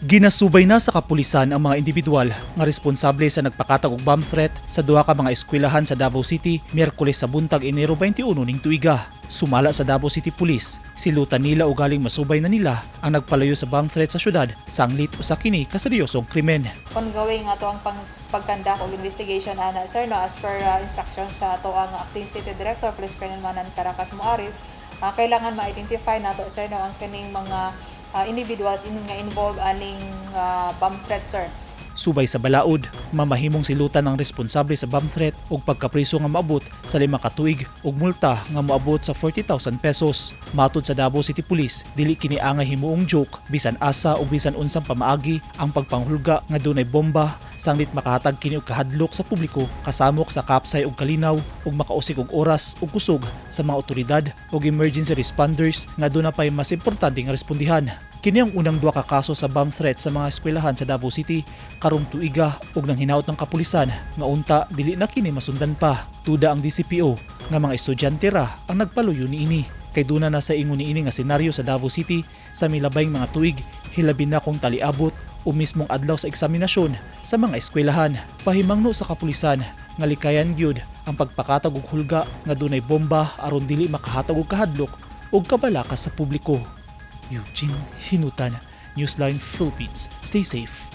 Ginasubay na sa kapulisan ang mga individual nga responsable sa nagpakatag og bomb threat sa duha ka mga eskwelahan sa Davao City Miyerkules sa buntag Enero 21 ning tuiga. Sumala sa Davao City Police, silutan nila o galing masubay na nila ang nagpalayo sa bomb threat sa syudad, sanglit usa kini ka seryosong krimen. Ongoing nga to ang pagkandak og investigation ana sir no, as per instructions sa ato ang acting city director Police Colonel Manan Caracas Muarif, kailangan ma-identify nato sir no ang kaning mga individuals nga involved aning bomb threat sir. Subay sa balaod, mamahimong silutan ng responsable sa bomb threat ug pagkapriso nga maabot sa 5 ka tuig ug multa nga moabot sa 40,000 pesos. Matud sa Davao City Police, dili kini angay himuong joke bisan asa ug bisan unsang pamaagi ang pagpanghulga nga dunay bomba sanglit makahatag kini og kahadlok sa publiko, kasamok sa kapsay ug kalinaw ug makausik og oras ug kusog sa mga otoridad ug emergency responders nga duna pay mas importante nga respondihan. Kini ang unang duha ka kaso sa bomb threat sa mga eskwelahan sa Davao City karong tuiga ug nang hinaut ng kapulisan nga unta dili na kini masundan pa. Tuda ang DCPO nga mga estudyante ra ang nagpaluyo niini. Kay duna na sa ingon niini nga senaryo sa Davao City sa milabayng mga tuig, hilabi na kung taliabot o mismong adlaw sa eksaminasyon sa mga eskwelahan. Pahimangno sa kapulisan nga likayan gyud ang pagpakatag og hulga nga dunay bomba aron dili makahatag og kahadlok ug kabalakas sa publiko. Eugene Hinutan, Newsline Philippines. Stay safe.